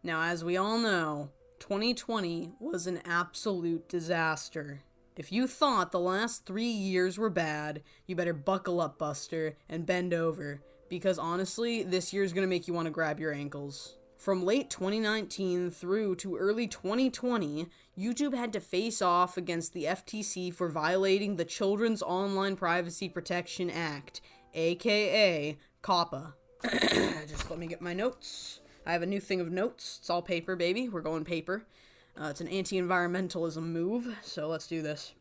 Now, as we all know, 2020 was an absolute disaster. If you thought the last 3 years were bad, you better buckle up, Buster, and bend over, because honestly, this year's gonna make you want to grab your ankles. From late 2019 through to early 2020, YouTube had to face off against the FTC for violating the Children's Online Privacy Protection Act, aka COPPA. Just let me get my notes. I have a new thing of notes. It's all paper, baby. We're going paper. It's an anti-environmentalism move, so let's do this.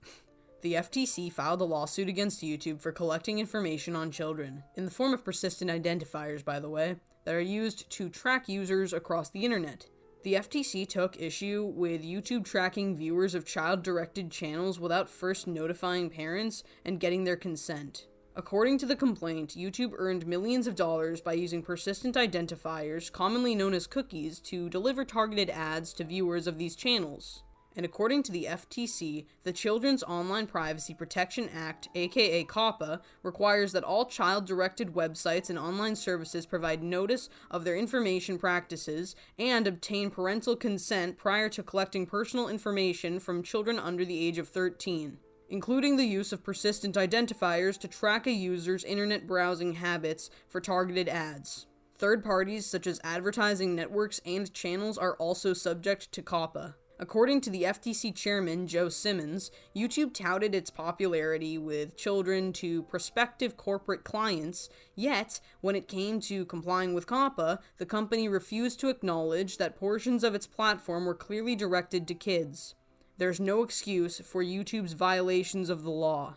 The FTC filed a lawsuit against YouTube for collecting information on children, in the form of persistent identifiers, by the way, that are used to track users across the internet. The FTC took issue with YouTube tracking viewers of child-directed channels without first notifying parents and getting their consent. According to the complaint, YouTube earned millions of dollars by using persistent identifiers, commonly known as cookies, to deliver targeted ads to viewers of these channels. And according to the FTC, the Children's Online Privacy Protection Act, aka COPPA, requires that all child-directed websites and online services provide notice of their information practices and obtain parental consent prior to collecting personal information from children under the age of 13. Including the use of persistent identifiers to track a user's internet browsing habits for targeted ads. Third parties such as advertising networks and channels are also subject to COPPA. According to the FTC chairman, Joe Simmons, YouTube touted its popularity with children to prospective corporate clients, yet, when it came to complying with COPPA, the company refused to acknowledge that portions of its platform were clearly directed to kids. There's no excuse for YouTube's violations of the law.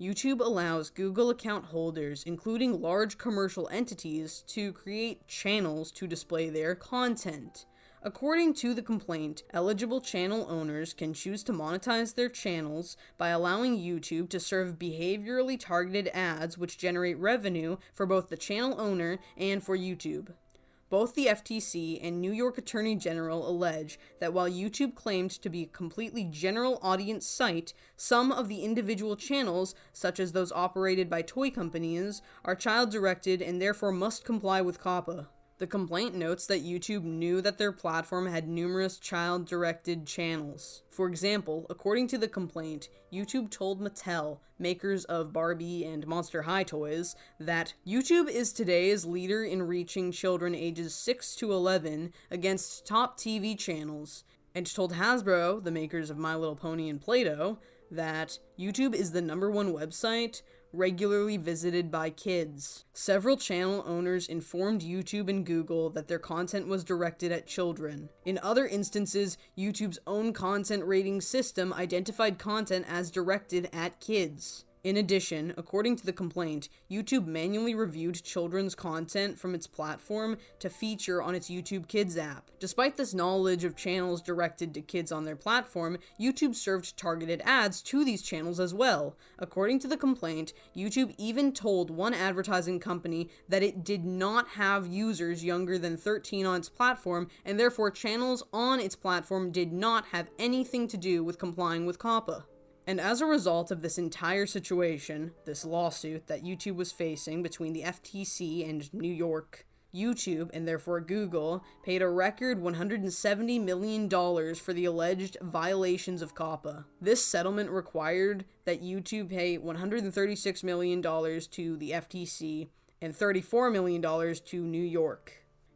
YouTube allows Google account holders, including large commercial entities, to create channels to display their content. According to the complaint, eligible channel owners can choose to monetize their channels by allowing YouTube to serve behaviorally targeted ads which generate revenue for both the channel owner and for YouTube. Both the FTC and New York Attorney General allege that while YouTube claimed to be a completely general audience site, some of the individual channels, such as those operated by toy companies, are child-directed and therefore must comply with COPPA. The complaint notes that YouTube knew that their platform had numerous child-directed channels. For example, according to the complaint, YouTube told Mattel, makers of Barbie and Monster High toys, that YouTube is today's leader in reaching children ages 6 to 11 against top TV channels, and told Hasbro, the makers of My Little Pony and Play-Doh, that YouTube is the #1 website regularly visited by kids. Several channel owners informed YouTube and Google that their content was directed at children. In other instances, YouTube's own content rating system identified content as directed at kids. In addition, according to the complaint, YouTube manually reviewed children's content from its platform to feature on its YouTube Kids app. Despite this knowledge of channels directed to kids on their platform, YouTube served targeted ads to these channels as well. According to the complaint, YouTube even told one advertising company that it did not have users younger than 13 on its platform, and therefore channels on its platform did not have anything to do with complying with COPPA. And as a result of this entire situation, this lawsuit that YouTube was facing between the FTC and New York, YouTube, and therefore Google, paid a record $170 million for the alleged violations of COPPA. This settlement required that YouTube pay $136 million to the FTC and $34 million to New York.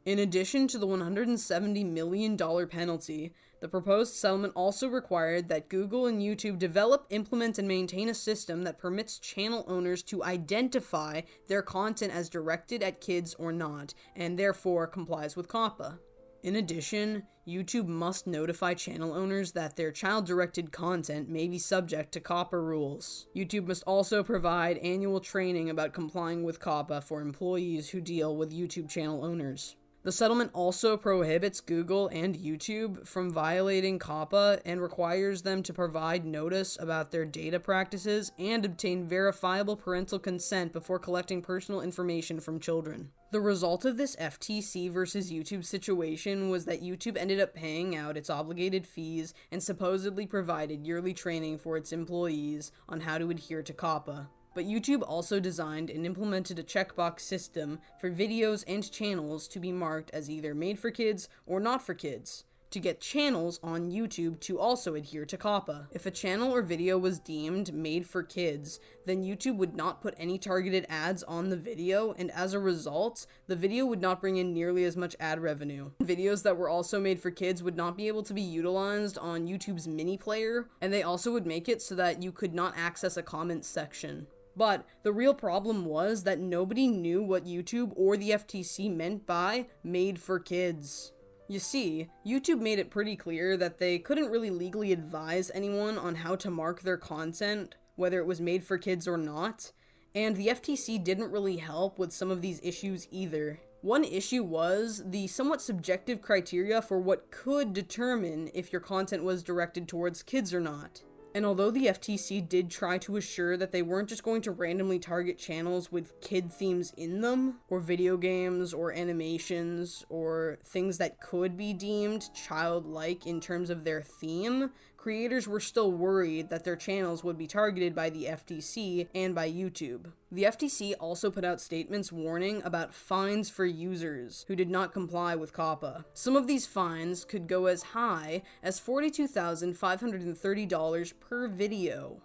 In addition to the $170 million penalty, the proposed settlement also required that Google and YouTube develop, implement, and maintain a system that permits channel owners to identify their content as directed at kids or not, and therefore complies with COPPA. In addition, YouTube must notify channel owners that their child-directed content may be subject to COPPA rules. YouTube must also provide annual training about complying with COPPA for employees who deal with YouTube channel owners. The settlement also prohibits Google and YouTube from violating COPPA and requires them to provide notice about their data practices and obtain verifiable parental consent before collecting personal information from children. The result of this FTC versus YouTube situation was that YouTube ended up paying out its obligated fees and supposedly provided yearly training for its employees on how to adhere to COPPA. But YouTube also designed and implemented a checkbox system for videos and channels to be marked as either made for kids or not for kids, to get channels on YouTube to also adhere to COPPA. If a channel or video was deemed made for kids, then YouTube would not put any targeted ads on the video, and as a result, the video would not bring in nearly as much ad revenue. Videos that were also made for kids would not be able to be utilized on YouTube's mini player, and they also would make it so that you could not access a comments section. But the real problem was that nobody knew what YouTube or the FTC meant by made for kids. You see, YouTube made it pretty clear that they couldn't really legally advise anyone on how to mark their content, whether it was made for kids or not, and the FTC didn't really help with some of these issues either. One issue was the somewhat subjective criteria for what could determine if your content was directed towards kids or not. And although the FTC did try to assure that they weren't just going to randomly target channels with kid themes in them, or video games, or animations, or things that could be deemed childlike in terms of their theme, creators were still worried that their channels would be targeted by the FTC and by YouTube. The FTC also put out statements warning about fines for users who did not comply with COPPA. Some of these fines could go as high as $42,530 per video.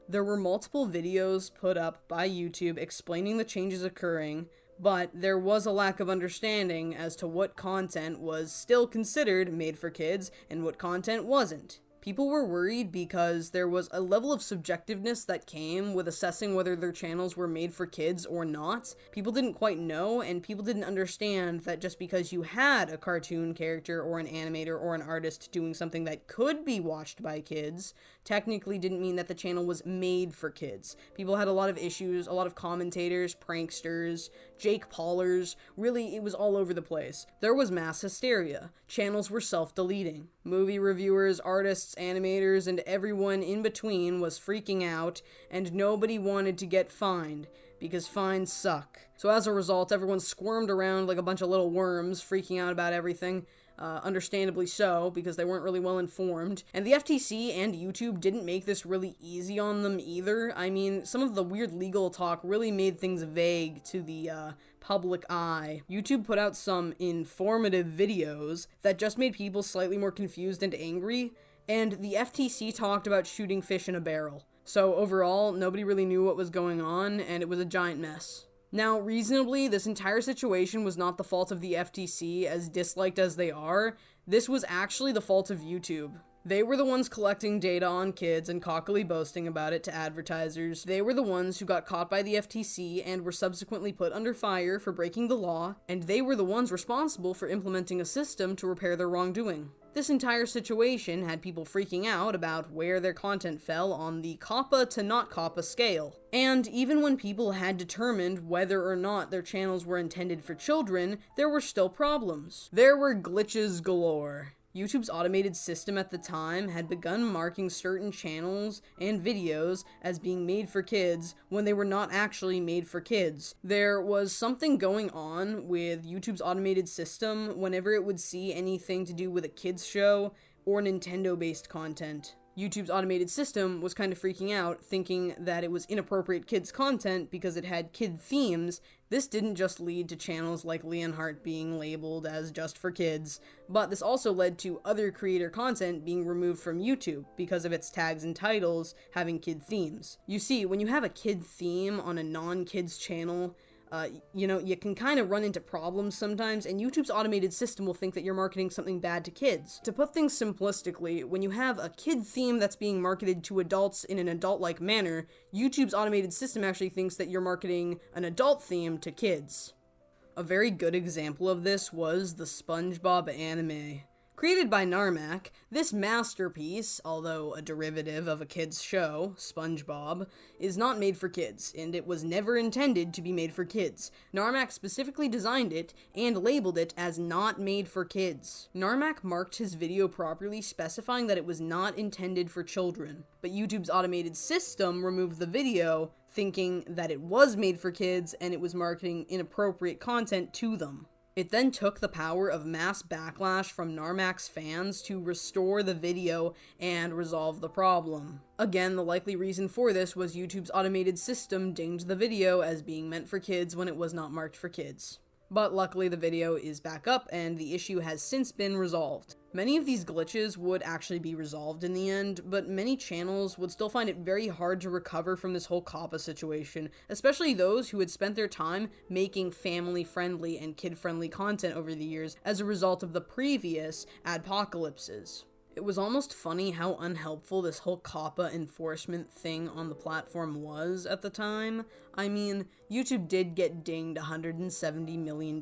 There were multiple videos put up by YouTube explaining the changes occurring, but there was a lack of understanding as to what content was still considered made for kids and what content wasn't. People were worried because there was a level of subjectiveness that came with assessing whether their channels were made for kids or not. People didn't quite know, and people didn't understand that just because you had a cartoon character or an animator or an artist doing something that could be watched by kids, technically didn't mean that the channel was made for kids. People had a lot of issues, a lot of commentators, pranksters, Jake Paulers, really it was all over the place. There was mass hysteria. Channels were self-deleting. Movie reviewers, artists, animators, and everyone in between was freaking out, and nobody wanted to get fined, because fines suck. So as a result, everyone squirmed around like a bunch of little worms, freaking out about everything. Understandably so, because they weren't really well informed. And the FTC and YouTube didn't make this really easy on them either. I mean, some of the weird legal talk really made things vague to the public eye. YouTube put out some informative videos that just made people slightly more confused and angry, and the FTC talked about shooting fish in a barrel. So overall, nobody really knew what was going on, and it was a giant mess. Now, reasonably, this entire situation was not the fault of the FTC, as disliked as they are. This was actually the fault of YouTube. They were the ones collecting data on kids and cockily boasting about it to advertisers. They were the ones who got caught by the FTC and were subsequently put under fire for breaking the law, and they were the ones responsible for implementing a system to repair their wrongdoing. This entire situation had people freaking out about where their content fell on the COPPA to not COPPA scale. And even when people had determined whether or not their channels were intended for children, there were still problems. There were glitches galore. YouTube's automated system at the time had begun marking certain channels and videos as being made for kids when they were not actually made for kids. There was something going on with YouTube's automated system whenever it would see anything to do with a kids show or Nintendo-based content. YouTube's automated system was kind of freaking out, thinking that it was inappropriate kids content because it had kid themes. This didn't just lead to channels like Leonhardt being labeled as just for kids, but this also led to other creator content being removed from YouTube because of its tags and titles having kid themes. You see, when you have a kid theme on a non-kids channel, you can kind of run into problems sometimes, and YouTube's automated system will think that you're marketing something bad to kids. To put things simplistically, when you have a kid theme that's being marketed to adults in an adult-like manner, YouTube's automated system actually thinks that you're marketing an adult theme to kids. A very good example of this was the SpongeBob anime. Created by Narmak, this masterpiece, although a derivative of a kid's show, SpongeBob, is not made for kids, and it was never intended to be made for kids. Narmak specifically designed it and labeled it as not made for kids. Narmak marked his video properly, specifying that it was not intended for children, but YouTube's automated system removed the video, thinking that it was made for kids and it was marketing inappropriate content to them. It then took the power of mass backlash from Narmax fans to restore the video and resolve the problem. Again, the likely reason for this was YouTube's automated system dinged the video as being meant for kids when it was not marked for kids. But luckily the video is back up and the issue has since been resolved. Many of these glitches would actually be resolved in the end, but many channels would still find it very hard to recover from this whole COPPA situation, especially those who had spent their time making family-friendly and kid-friendly content over the years as a result of the previous adpocalypses. It was almost funny how unhelpful this whole COPPA enforcement thing on the platform was at the time. I mean, YouTube did get dinged $170 million,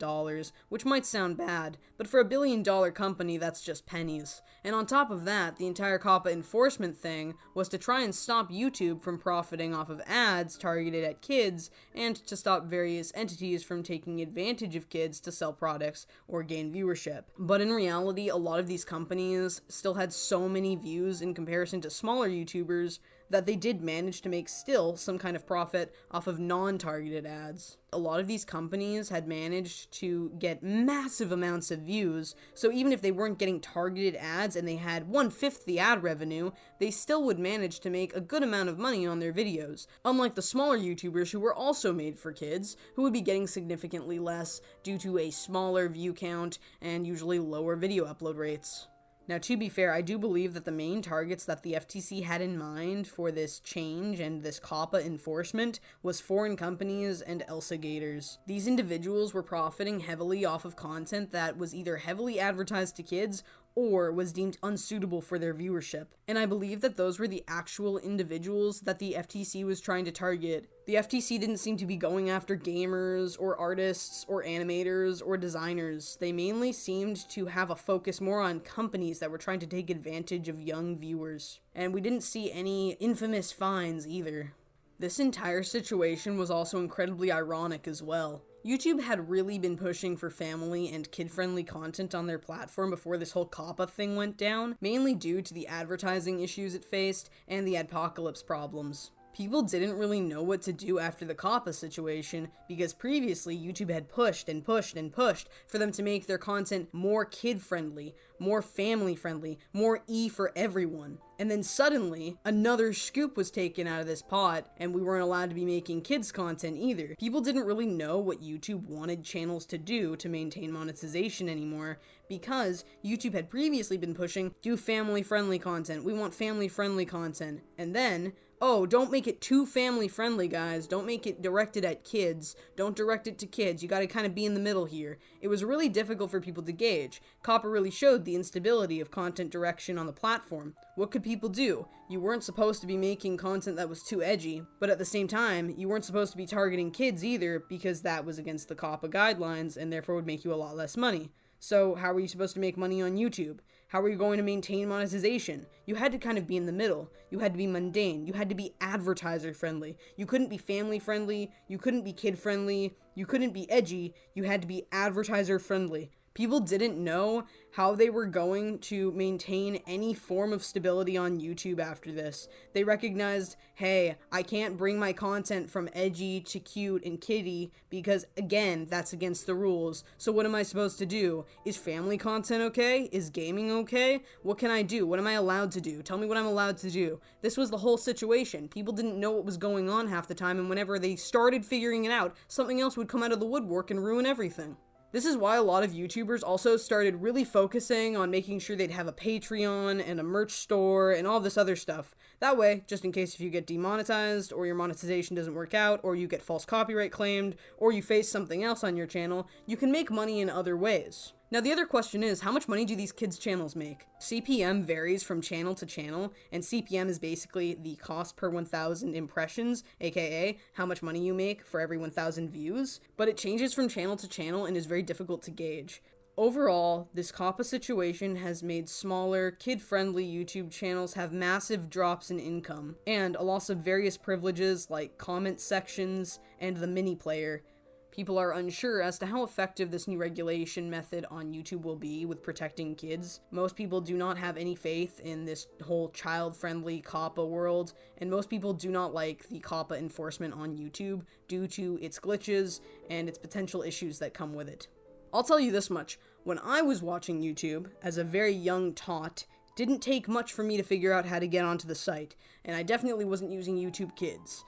which might sound bad, but for a billion-dollar company, that's just pennies. And on top of that, the entire COPPA enforcement thing was to try and stop YouTube from profiting off of ads targeted at kids, and to stop various entities from taking advantage of kids to sell products or gain viewership. But in reality, a lot of these companies still had so many views in comparison to smaller YouTubers that they did manage to make still some kind of profit off of non-targeted ads. A lot of these companies had managed to get massive amounts of views, so even if they weren't getting targeted ads and they had 1/5 the ad revenue, they still would manage to make a good amount of money on their videos, unlike the smaller YouTubers who were also made for kids, who would be getting significantly less due to a smaller view count and usually lower video upload rates. Now, to be fair, I do believe that the main targets that the FTC had in mind for this change and this COPPA enforcement was foreign companies and Elsa Gators. These individuals were profiting heavily off of content that was either heavily advertised to kids or was deemed unsuitable for their viewership. And I believe that those were the actual individuals that the FTC was trying to target. The FTC didn't seem to be going after gamers or artists or animators or designers. They mainly seemed to have a focus more on companies that were trying to take advantage of young viewers. And we didn't see any infamous fines either. This entire situation was also incredibly ironic as well. YouTube had really been pushing for family and kid-friendly content on their platform before this whole COPPA thing went down, mainly due to the advertising issues it faced and the adpocalypse problems. People didn't really know what to do after the COPPA situation because previously YouTube had pushed and pushed and pushed for them to make their content more kid-friendly, more family-friendly, more for everyone. And then suddenly, another scoop was taken out of this pot, and we weren't allowed to be making kids content either. People didn't really know what YouTube wanted channels to do to maintain monetization anymore, because YouTube had previously been pushing, do family-friendly content, we want family-friendly content, and then, oh, don't make it too family-friendly, guys. Don't make it directed at kids. Don't direct it to kids. You gotta kind of be in the middle here. It was really difficult for people to gauge. COPPA really showed the instability of content direction on the platform. What could people do? You weren't supposed to be making content that was too edgy, but at the same time, you weren't supposed to be targeting kids either because that was against the COPPA guidelines and therefore would make you a lot less money. So how were you supposed to make money on YouTube? How were you going to maintain monetization? You had to kind of be in the middle. You had to be mundane. You had to be advertiser friendly. You couldn't be family friendly. You couldn't be kid friendly. You couldn't be edgy. You had to be advertiser friendly. People didn't know how they were going to maintain any form of stability on YouTube after this. They recognized, hey, I can't bring my content from edgy to cute and kiddie because, again, that's against the rules. So what am I supposed to do? Is family content okay? Is gaming okay? What can I do? What am I allowed to do? Tell me what I'm allowed to do. This was the whole situation. People didn't know what was going on half the time, and whenever they started figuring it out, something else would come out of the woodwork and ruin everything. This is why a lot of YouTubers also started really focusing on making sure they'd have a Patreon and a merch store and all this other stuff. That way, just in case if you get demonetized or your monetization doesn't work out or you get false copyright claimed or you face something else on your channel, you can make money in other ways. Now the other question is, how much money do these kids' channels make? CPM varies from channel to channel, and CPM is basically the cost per 1,000 impressions, aka how much money you make for every 1,000 views, but it changes from channel to channel and is very difficult to gauge. Overall, this COPPA situation has made smaller, kid-friendly YouTube channels have massive drops in income, and a loss of various privileges like comment sections and the mini player. People are unsure as to how effective this new regulation method on YouTube will be with protecting kids. Most people do not have any faith in this whole child-friendly COPPA world, and most people do not like the COPPA enforcement on YouTube due to its glitches and its potential issues that come with it. I'll tell you this much. When I was watching YouTube, as a very young tot, it didn't take much for me to figure out how to get onto the site, and I definitely wasn't using YouTube Kids.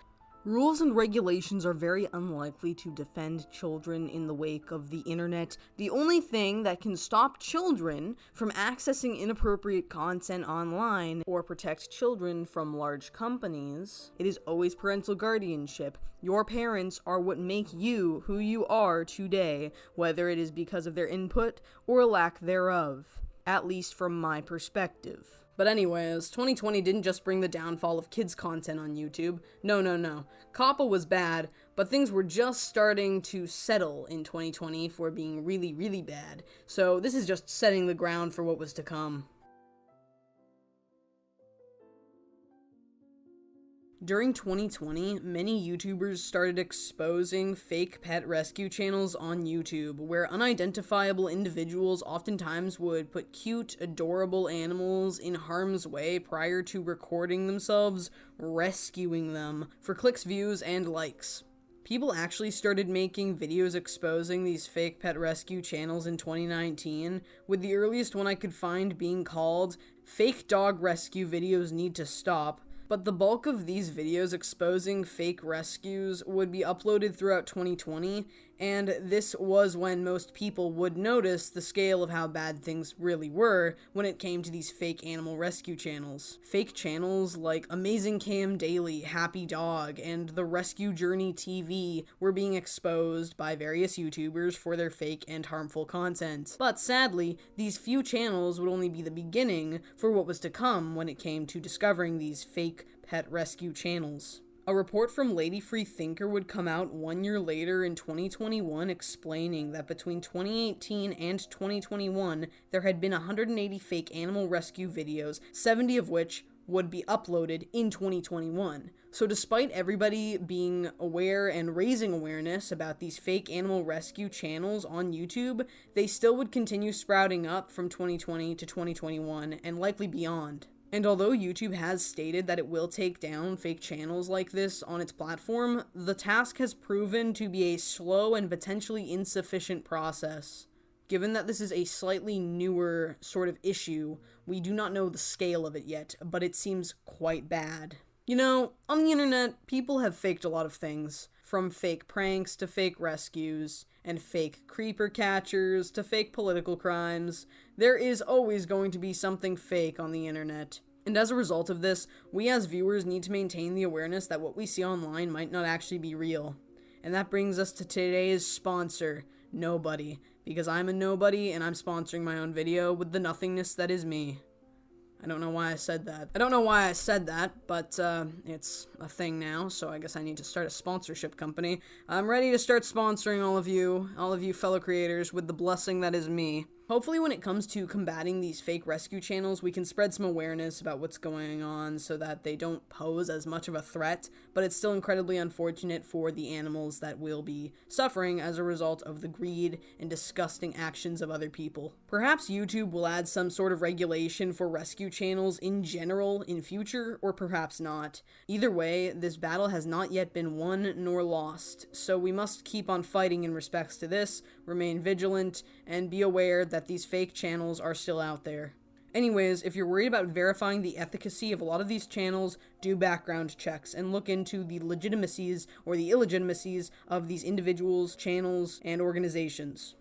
Rules and regulations are very unlikely to defend children in the wake of the internet. The only thing that can stop children from accessing inappropriate content online or protect children from large companies, it is always parental guardianship. Your parents are what make you who you are today, whether it is because of their input or lack thereof, at least from my perspective. But anyways, 2020 didn't just bring the downfall of kids' content on YouTube. No. COPPA was bad, but things were just starting to settle in 2020 for being really, really bad. So this is just setting the ground for what was to come. During 2020, many YouTubers started exposing fake pet rescue channels on YouTube, where unidentifiable individuals oftentimes would put cute, adorable animals in harm's way prior to recording themselves rescuing them for clicks, views, and likes. People actually started making videos exposing these fake pet rescue channels in 2019, with the earliest one I could find being called "Fake Dog Rescue Videos Need to Stop." But the bulk of these videos exposing fake rescues would be uploaded throughout 2020, and this was when most people would notice the scale of how bad things really were when it came to these fake animal rescue channels. Fake channels like Amazing Cam Daily, Happy Dog, and The Rescue Journey TV were being exposed by various YouTubers for their fake and harmful content. But sadly, these few channels would only be the beginning for what was to come when it came to discovering these fake pet rescue channels. A report from Lady Free Thinker would come out 1 year later in 2021 explaining that between 2018 and 2021, there had been 180 fake animal rescue videos, 70 of which would be uploaded in 2021. So despite everybody being aware and raising awareness about these fake animal rescue channels on YouTube, they still would continue sprouting up from 2020 to 2021 and likely beyond. And although YouTube has stated that it will take down fake channels like this on its platform, the task has proven to be a slow and potentially insufficient process. Given that this is a slightly newer sort of issue, we do not know the scale of it yet, but it seems quite bad. You know, on the internet, people have faked a lot of things, from fake pranks to fake rescues, and fake creeper catchers to fake political crimes. There is always going to be something fake on the internet. And as a result of this, we as viewers need to maintain the awareness that what we see online might not actually be real. And that brings us to today's sponsor, Nobody. Because I'm a nobody and I'm sponsoring my own video with the nothingness that is me. I don't know why I said that. But it's a thing now, so I guess I need to start a sponsorship company. I'm ready to start sponsoring all of you fellow creators with the blessing that is me. Hopefully when it comes to combating these fake rescue channels, we can spread some awareness about what's going on so that they don't pose as much of a threat, but it's still incredibly unfortunate for the animals that will be suffering as a result of the greed and disgusting actions of other people. Perhaps YouTube will add some sort of regulation for rescue channels in general in future, or perhaps not. Either way, this battle has not yet been won nor lost, so we must keep on fighting in respects to this, remain vigilant, and be aware that these fake channels are still out there. Anyways, if you're worried about verifying the efficacy of a lot of these channels, do background checks and look into the legitimacies or the illegitimacies of these individuals, channels, and organizations.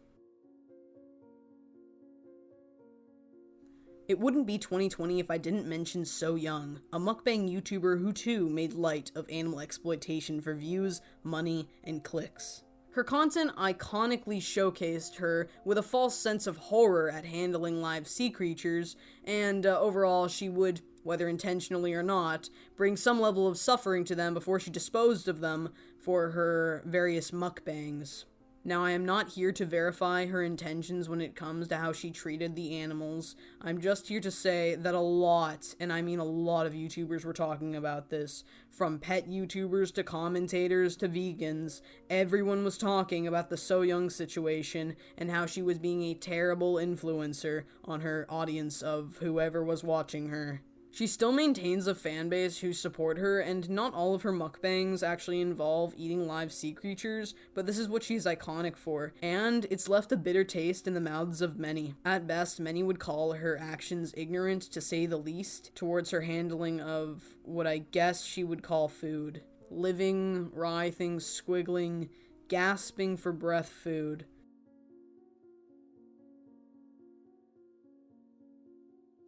It wouldn't be 2020 if I didn't mention So Young, a mukbang YouTuber who too made light of animal exploitation for views, money, and clicks. Her content iconically showcased her with a false sense of horror at handling live sea creatures, and overall she would, whether intentionally or not, bring some level of suffering to them before she disposed of them for her various mukbangs. Now, I am not here to verify her intentions when it comes to how she treated the animals. I'm just here to say that a lot, and I mean a lot of YouTubers were talking about this. From pet YouTubers to commentators to vegans, everyone was talking about the So Young situation and how she was being a terrible influencer on her audience of whoever was watching her. She still maintains a fan base who support her, and not all of her mukbangs actually involve eating live sea creatures, but this is what she's iconic for, and it's left a bitter taste in the mouths of many. At best, many would call her actions ignorant, to say the least, towards her handling of what I guess she would call food. Living, writhing, squiggling, gasping for breath food.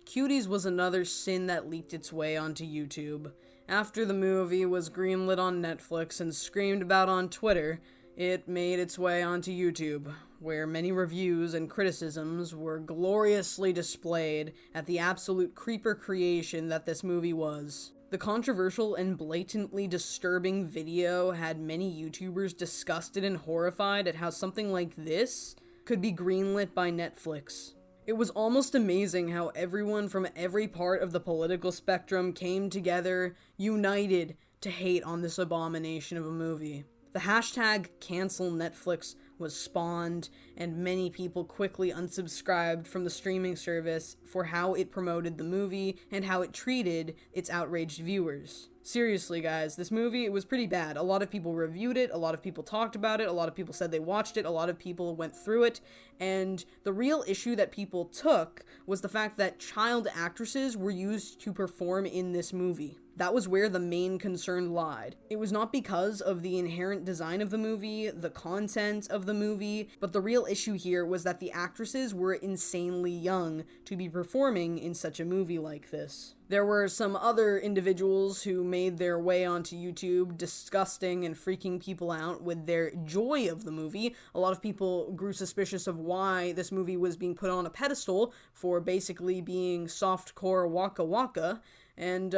Cuties was another sin that leaked its way onto YouTube. After the movie was greenlit on Netflix and screamed about on Twitter, it made its way onto YouTube, where many reviews and criticisms were gloriously displayed at the absolute creeper creation that this movie was. The controversial and blatantly disturbing video had many YouTubers disgusted and horrified at how something like this could be greenlit by Netflix. It was almost amazing how everyone from every part of the political spectrum came together, united, to hate on this abomination of a movie. The hashtag cancel Netflix was spawned, and many people quickly unsubscribed from the streaming service for how it promoted the movie and how it treated its outraged viewers. Seriously, guys, this movie, it was pretty bad. A lot of people reviewed it, a lot of people talked about it, a lot of people said they watched it, a lot of people went through it, and the real issue that people took was the fact that child actresses were used to perform in this movie. That was where the main concern lied. It was not because of the inherent design of the movie, the content of the movie, but the real issue here was that the actresses were insanely young to be performing in such a movie like this. There were some other individuals who made their way onto YouTube, disgusting and freaking people out with their joy of the movie. A lot of people grew suspicious of why this movie was being put on a pedestal for basically being softcore waka waka, and,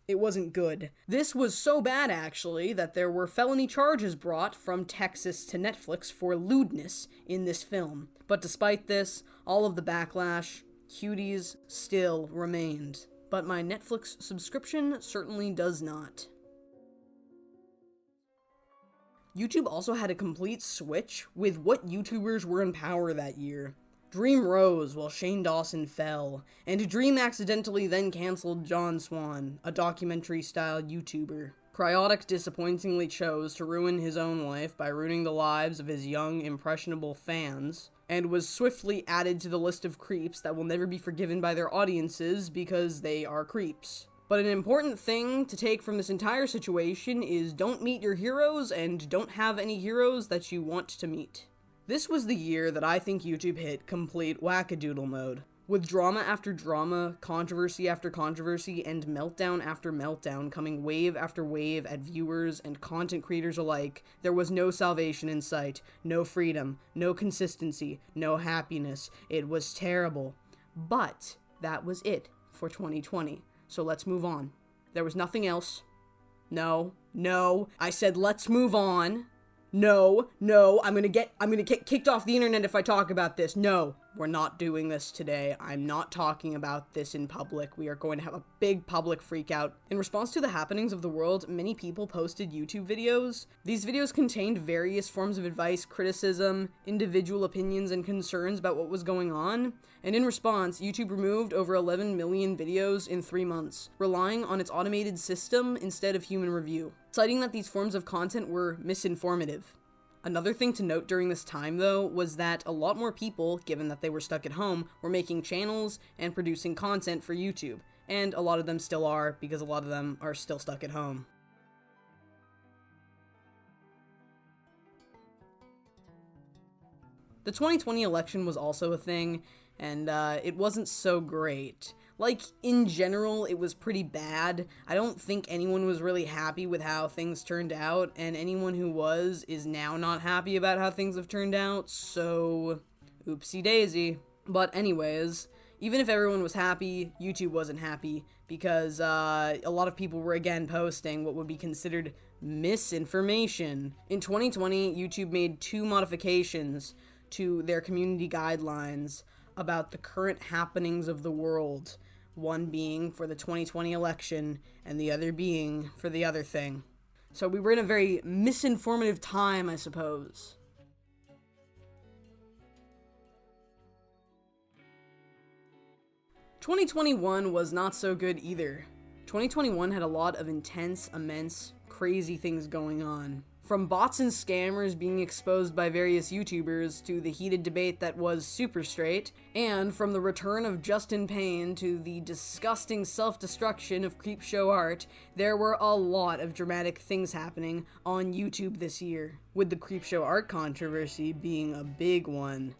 it wasn't good. This was so bad, actually, that there were felony charges brought from Texas to Netflix for lewdness in this film. But despite this, all of the backlash, Cuties still remained. But my Netflix subscription certainly does not. YouTube also had a complete switch with what YouTubers were in power that year. Dream rose while Shane Dawson fell, and Dream accidentally then canceled John Swan, a documentary-style YouTuber. Cryotic disappointingly chose to ruin his own life by ruining the lives of his young, impressionable fans, and was swiftly added to the list of creeps that will never be forgiven by their audiences because they are creeps. But an important thing to take from this entire situation is don't meet your heroes and don't have any heroes that you want to meet. This was the year that I think YouTube hit complete wackadoodle mode. With drama after drama, controversy after controversy, and meltdown after meltdown coming wave after wave at viewers and content creators alike, there was no salvation in sight, no freedom, no consistency, no happiness. It was terrible. But that was it for 2020. So let's move on. There was nothing else. No, I said let's move on. No, I'm gonna get kicked off the internet if I talk about this. No, we're not doing this today. I'm not talking about this in public. We are going to have a big public freak out. In response to the happenings of the world, many people posted YouTube videos. These videos contained various forms of advice, criticism, individual opinions, and concerns about what was going on. And in response, YouTube removed over 11 million videos in 3 months, relying on its automated system instead of human review, citing that these forms of content were misinformative. Another thing to note during this time, though, was that a lot more people, given that they were stuck at home, were making channels and producing content for YouTube. And a lot of them still are, because a lot of them are still stuck at home. The 2020 election was also a thing, and it wasn't so great. Like, in general, it was pretty bad. I don't think anyone was really happy with how things turned out, and anyone who was is now not happy about how things have turned out, so oopsie daisy. But anyways, even if everyone was happy, YouTube wasn't happy, because a lot of people were again posting what would be considered misinformation. In 2020, YouTube made 2 modifications to their community guidelines about the current happenings of the world. One being for the 2020 election, and the other being for the other thing. So we were in a very misinformative time, I suppose. 2021 was not so good either. 2021 had a lot of intense, immense, crazy things going on. From bots and scammers being exposed by various YouTubers to the heated debate that was Super Straight, and from the return of Justin Payne to the disgusting self-destruction of Creepshow art, there were a lot of dramatic things happening on YouTube this year, with the Creepshow art controversy being a big one.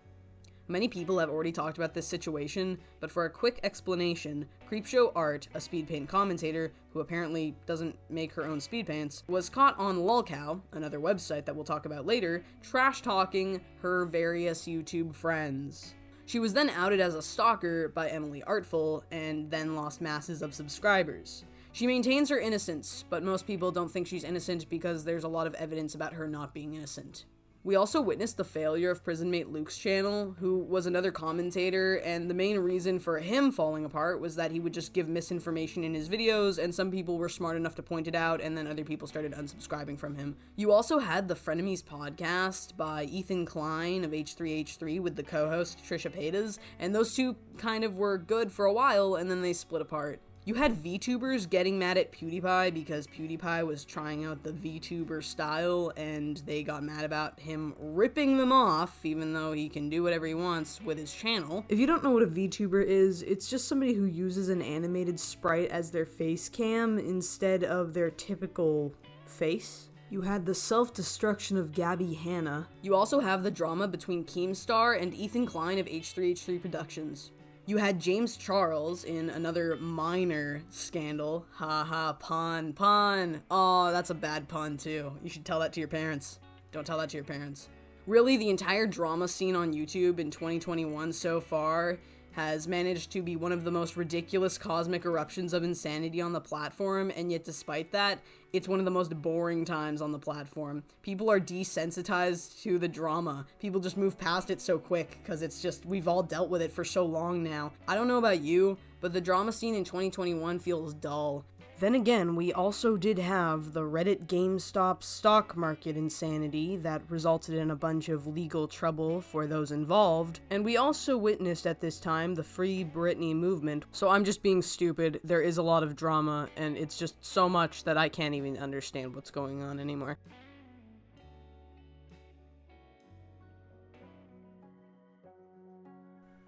Many people have already talked about this situation, but for a quick explanation, Creepshow Art, a speed paint commentator who apparently doesn't make her own speed paints, was caught on Lolcow, another website that we'll talk about later, trash-talking her various YouTube friends. She was then outed as a stalker by Emily Artful, and then lost masses of subscribers. She maintains her innocence, but most people don't think she's innocent because there's a lot of evidence about her not being innocent. We also witnessed the failure of prison mate Luke's channel, who was another commentator, and the main reason for him falling apart was that he would just give misinformation in his videos, and some people were smart enough to point it out, and then other people started unsubscribing from him. You also had the Frenemies podcast by Ethan Klein of H3H3 with the co-host Trisha Paytas, and those two kind of were good for a while, and then they split apart. You had VTubers getting mad at PewDiePie because PewDiePie was trying out the VTuber style, and they got mad about him ripping them off, even though he can do whatever he wants with his channel. If you don't know what a VTuber is, it's just somebody who uses an animated sprite as their face cam instead of their typical face. You had the self-destruction of Gabby Hanna. You also have the drama between Keemstar and Ethan Klein of H3H3 Productions. You had James Charles in another minor scandal. Haha, pun. Oh, that's a bad pun too. You should tell that to your parents. Don't tell that to your parents. Really, the entire drama scene on YouTube in 2021 so far has managed to be one of the most ridiculous cosmic eruptions of insanity on the platform, and yet despite that, it's one of the most boring times on the platform. People are desensitized to the drama. People just move past it so quick, because it's just, we've all dealt with it for so long now. I don't know about you, but the drama scene in 2021 feels dull. Then again, we also did have the Reddit GameStop stock market insanity that resulted in a bunch of legal trouble for those involved, and we also witnessed at this time the Free Britney movement. So I'm just being stupid, there is a lot of drama, and it's just so much that I can't even understand what's going on anymore.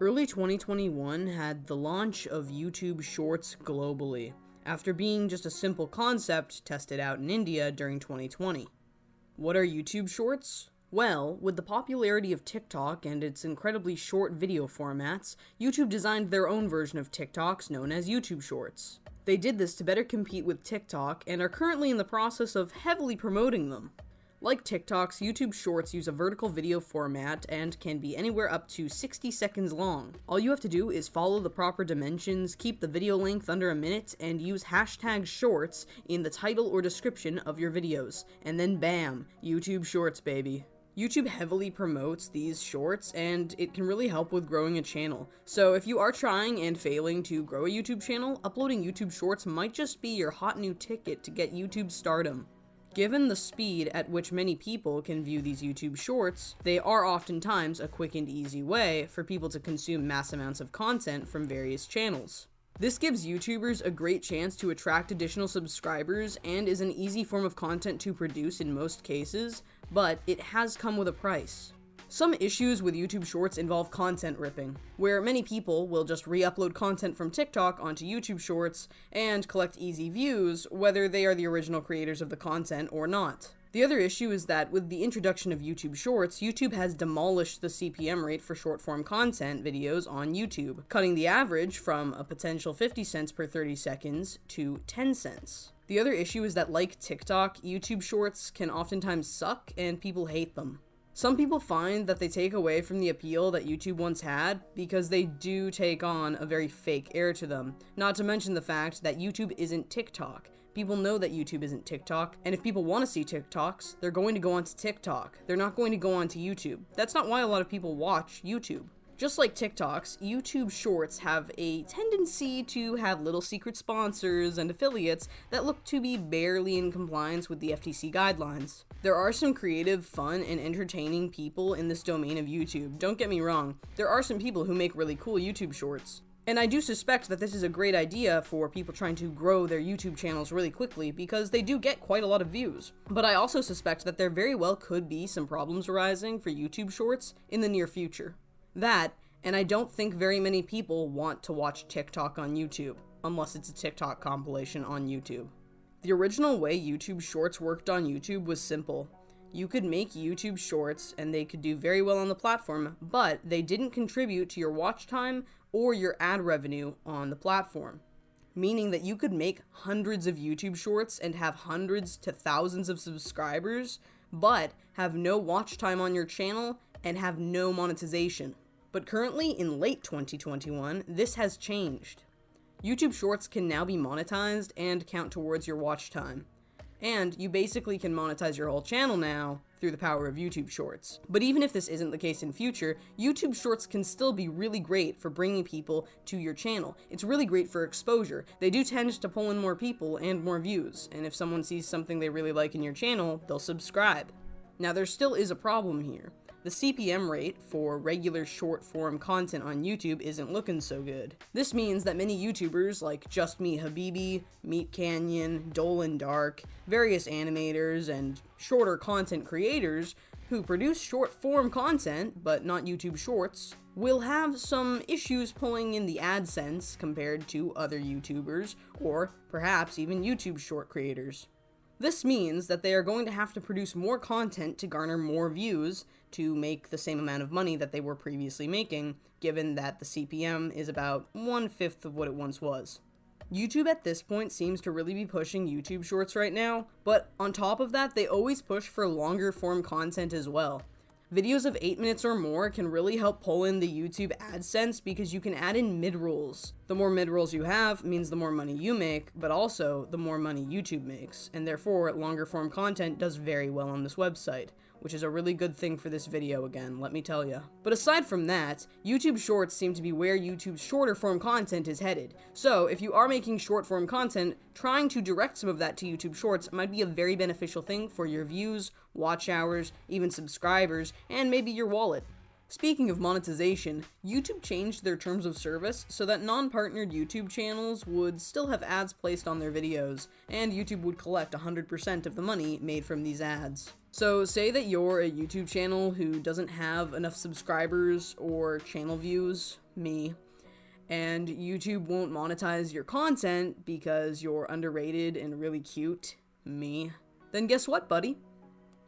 Early 2021 had the launch of YouTube Shorts globally, after being just a simple concept tested out in India during 2020. What are YouTube Shorts? Well, with the popularity of TikTok and its incredibly short video formats, YouTube designed their own version of TikToks known as YouTube Shorts. They did this to better compete with TikTok and are currently in the process of heavily promoting them. Like TikToks, YouTube Shorts use a vertical video format and can be anywhere up to 60 seconds long. All you have to do is follow the proper dimensions, keep the video length under a minute, and use hashtag shorts in the title or description of your videos. And then bam, YouTube Shorts, baby. YouTube heavily promotes these shorts, and it can really help with growing a channel. So if you are trying and failing to grow a YouTube channel, uploading YouTube Shorts might just be your hot new ticket to get YouTube stardom. Given the speed at which many people can view these YouTube Shorts, they are oftentimes a quick and easy way for people to consume mass amounts of content from various channels. This gives YouTubers a great chance to attract additional subscribers and is an easy form of content to produce in most cases, but it has come with a price. Some issues with YouTube Shorts involve content ripping, where many people will just re-upload content from TikTok onto YouTube Shorts and collect easy views, whether they are the original creators of the content or not. The other issue is that with the introduction of YouTube Shorts, YouTube has demolished the CPM rate for short-form content videos on YouTube, cutting the average from a potential 50 cents per 30 seconds to 10 cents. The other issue is that, like TikTok, YouTube Shorts can oftentimes suck and people hate them. Some people find that they take away from the appeal that YouTube once had because they do take on a very fake air to them, not to mention the fact that YouTube isn't TikTok. People know that YouTube isn't TikTok, and if people want to see TikToks, they're going to go onto TikTok. They're not going to go onto YouTube. That's not why a lot of people watch YouTube. Just like TikToks, YouTube Shorts have a tendency to have little secret sponsors and affiliates that look to be barely in compliance with the FTC guidelines. There are some creative, fun, and entertaining people in this domain of YouTube. Don't get me wrong, there are some people who make really cool YouTube Shorts. And I do suspect that this is a great idea for people trying to grow their YouTube channels really quickly because they do get quite a lot of views. But I also suspect that there very well could be some problems arising for YouTube Shorts in the near future. That, and I don't think very many people want to watch TikTok on YouTube, unless it's a TikTok compilation on YouTube. The original way YouTube Shorts worked on YouTube was simple. You could make YouTube Shorts and they could do very well on the platform, but they didn't contribute to your watch time or your ad revenue on the platform. Meaning that you could make hundreds of YouTube Shorts and have hundreds to thousands of subscribers, but have no watch time on your channel and have no monetization. But currently, in late 2021, this has changed. YouTube Shorts can now be monetized and count towards your watch time. And you basically can monetize your whole channel now through the power of YouTube Shorts. But even if this isn't the case in future, YouTube Shorts can still be really great for bringing people to your channel. It's really great for exposure. They do tend to pull in more people and more views, and if someone sees something they really like in your channel, they'll subscribe. Now there still is a problem here. The CPM rate for regular short form content on YouTube isn't looking so good. This means that many YouTubers like Just Me Habibi, Meat Canyon, Dolan Dark, various animators, and shorter content creators who produce short form content, but not YouTube Shorts, will have some issues pulling in the AdSense compared to other YouTubers, or perhaps even YouTube Short creators. This means that they are going to have to produce more content to garner more views to make the same amount of money that they were previously making, given that the CPM is about 1/5 of what it once was. YouTube at this point seems to really be pushing YouTube Shorts right now, but on top of that, they always push for longer form content as well. Videos of 8 minutes or more can really help pull in the YouTube AdSense because you can add in mid-rolls. The more mid-rolls you have means the more money you make, but also the more money YouTube makes, and therefore longer form content does very well on this website, which is a really good thing for this video again, let me tell ya. But aside from that, YouTube Shorts seem to be where YouTube's shorter form content is headed. So if you are making short form content, trying to direct some of that to YouTube Shorts might be a very beneficial thing for your views, watch hours, even subscribers, and maybe your wallet. Speaking of monetization, YouTube changed their terms of service so that non-partnered YouTube channels would still have ads placed on their videos, and YouTube would collect 100% of the money made from these ads. So say that you're a YouTube channel who doesn't have enough subscribers or channel views, me, and YouTube won't monetize your content because you're underrated and really cute, me, then guess what, buddy?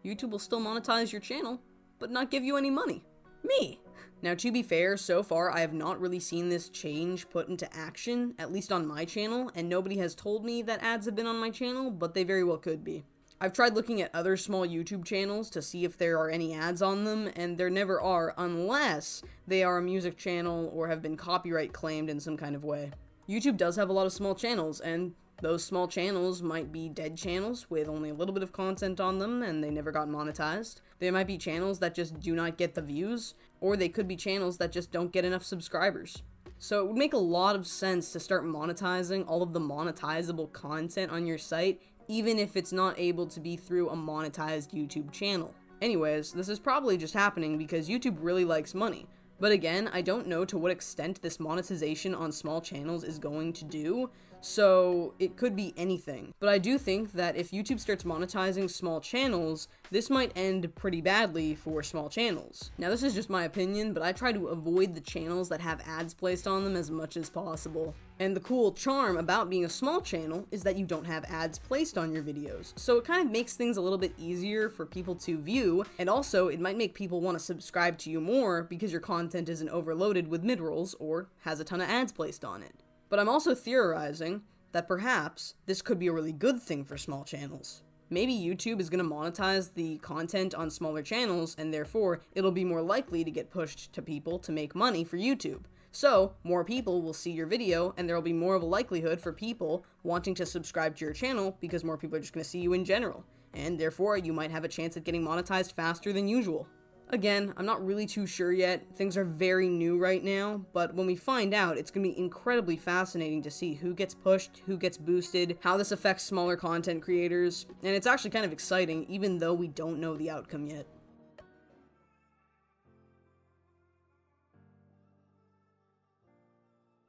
YouTube will still monetize your channel, but not give you any money. Me. Now, to be fair, so far I have not really seen this change put into action, at least on my channel, and nobody has told me that ads have been on my channel, but they very well could be. I've tried looking at other small YouTube channels to see if there are any ads on them, and there never are unless they are a music channel or have been copyright claimed in some kind of way. YouTube does have a lot of small channels, and those small channels might be dead channels with only a little bit of content on them and they never got monetized. They might be channels that just do not get the views, or they could be channels that just don't get enough subscribers. So it would make a lot of sense to start monetizing all of the monetizable content on your site, even if it's not able to be through a monetized YouTube channel. Anyways, this is probably just happening because YouTube really likes money. But again, I don't know to what extent this monetization on small channels is going to do, so it could be anything. But I do think that if YouTube starts monetizing small channels, this might end pretty badly for small channels. Now, this is just my opinion, but I try to avoid the channels that have ads placed on them as much as possible. And the cool charm about being a small channel is that you don't have ads placed on your videos, so it kind of makes things a little bit easier for people to view, and also it might make people want to subscribe to you more because your content isn't overloaded with mid-rolls or has a ton of ads placed on it. But I'm also theorizing that perhaps this could be a really good thing for small channels. Maybe YouTube is going to monetize the content on smaller channels, and therefore it'll be more likely to get pushed to people to make money for YouTube. So, more people will see your video, and there will be more of a likelihood for people wanting to subscribe to your channel because more people are just going to see you in general. And therefore, you might have a chance at getting monetized faster than usual. Again, I'm not really too sure yet. Things are very new right now, but when we find out, it's going to be incredibly fascinating to see who gets pushed, who gets boosted, how this affects smaller content creators, and it's actually kind of exciting even though we don't know the outcome yet.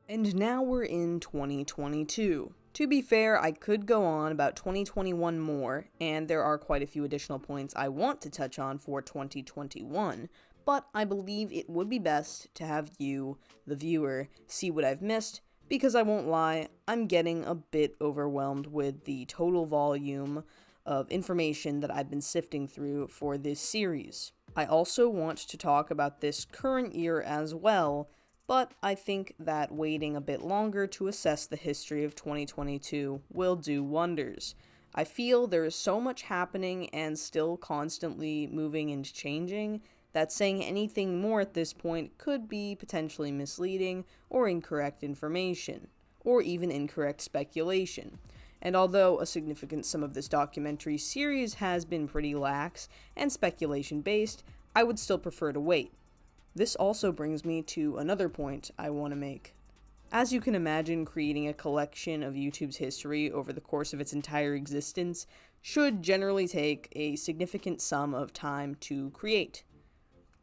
And now we're in 2022. To be fair, I could go on about 2021 more, and there are quite a few additional points I want to touch on for 2021, but I believe it would be best to have you, the viewer, see what I've missed, because I won't lie, I'm getting a bit overwhelmed with the total volume of information that I've been sifting through for this series. I also want to talk about this current year as well, but I think that waiting a bit longer to assess the history of 2022 will do wonders. I feel there is so much happening and still constantly moving and changing that saying anything more at this point could be potentially misleading or incorrect information, or even incorrect speculation. And although a significant sum of this documentary series has been pretty lax and speculation-based, I would still prefer to wait. This also brings me to another point I want to make. As you can imagine, creating a collection of YouTube's history over the course of its entire existence should generally take a significant sum of time to create.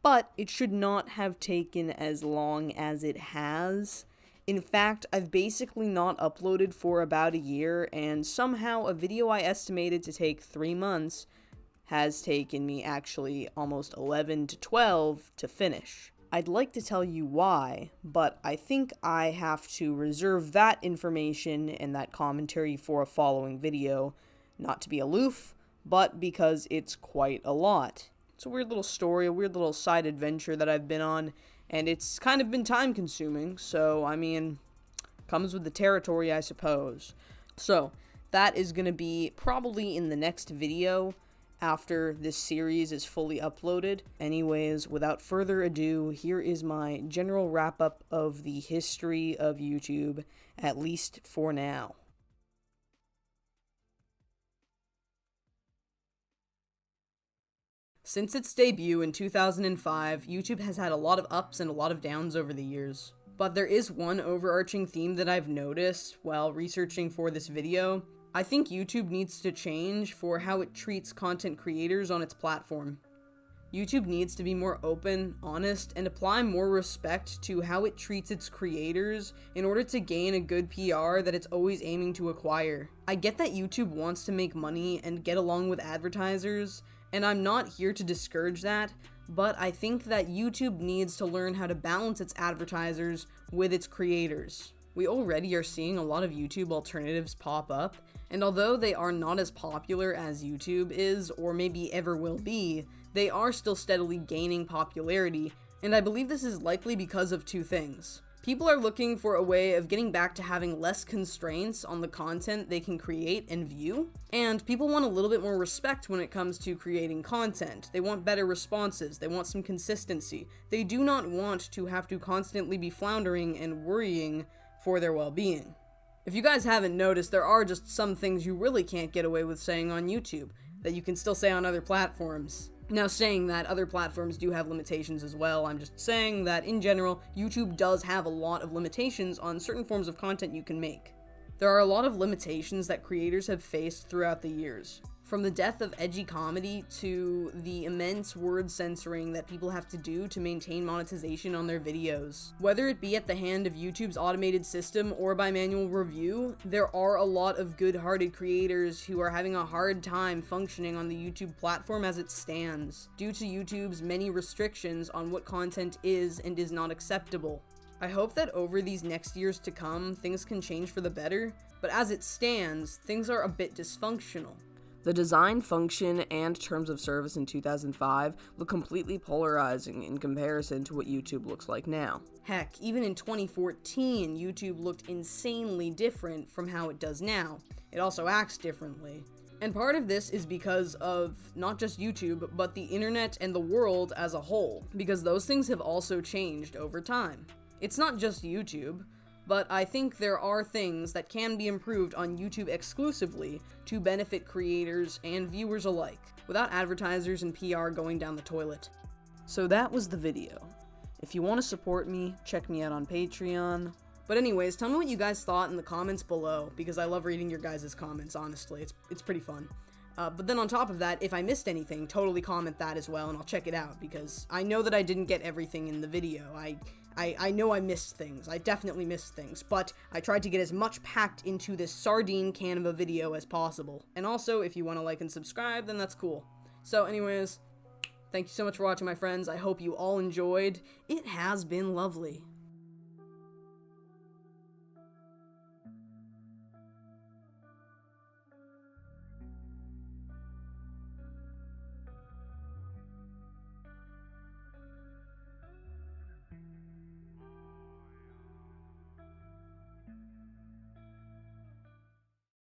But it should not have taken as long as it has. In fact, I've basically not uploaded for about a year, and somehow a video I estimated to take 3 months has taken me actually almost 11 to 12 to finish. I'd like to tell you why, but I think I have to reserve that information and that commentary for a following video, not to be aloof, but because it's quite a lot. It's a weird little story, a weird little side adventure that I've been on, and it's kind of been time consuming, so I mean, comes with the territory, I suppose. So, that is going to be probably in the next video after this series is fully uploaded. Anyways, without further ado, here is my general wrap-up of the history of YouTube, at least for now. Since its debut in 2005, YouTube has had a lot of ups and a lot of downs over the years. But there is one overarching theme that I've noticed while researching for this video. I think YouTube needs to change for how it treats content creators on its platform. YouTube needs to be more open, honest, and apply more respect to how it treats its creators in order to gain a good PR that it's always aiming to acquire. I get that YouTube wants to make money and get along with advertisers, and I'm not here to discourage that, but I think that YouTube needs to learn how to balance its advertisers with its creators. We already are seeing a lot of YouTube alternatives pop up, and although they are not as popular as YouTube is, or maybe ever will be, they are still steadily gaining popularity, and I believe this is likely because of two things. People are looking for a way of getting back to having less constraints on the content they can create and view, and people want a little bit more respect when it comes to creating content. They want better responses, they want some consistency. They do not want to have to constantly be floundering and worrying for their well-being. If you guys haven't noticed, there are just some things you really can't get away with saying on YouTube that you can still say on other platforms. Now, saying that, other platforms do have limitations as well. I'm just saying that, in general, YouTube does have a lot of limitations on certain forms of content you can make. There are a lot of limitations that creators have faced throughout the years. From the death of edgy comedy to the immense word censoring that people have to do to maintain monetization on their videos. Whether it be at the hand of YouTube's automated system or by manual review, there are a lot of good-hearted creators who are having a hard time functioning on the YouTube platform as it stands, due to YouTube's many restrictions on what content is and is not acceptable. I hope that over these next years to come, things can change for the better, but as it stands, things are a bit dysfunctional. The design, function, and terms of service in 2005 look completely polarizing in comparison to what YouTube looks like now. Heck, even in 2014, YouTube looked insanely different from how it does now. It also acts differently. And part of this is because of not just YouTube, but the internet and the world as a whole, because those things have also changed over time. It's not just YouTube, but I think there are things that can be improved on YouTube exclusively to benefit creators and viewers alike, without advertisers and PR going down the toilet. So that was the video. If you want to support me, check me out on Patreon. But anyways, tell me what you guys thought in the comments below, because I love reading your guys' comments, honestly. It's pretty fun. But then on top of that, if I missed anything, totally comment that as well, and I'll check it out, because I know that I didn't get everything in the video. I know I missed things. I definitely missed things, but I tried to get as much packed into this sardine can of a video as possible. And also, if you want to like and subscribe, then that's cool. So anyways, thank you so much for watching, my friends. I hope you all enjoyed. It has been lovely.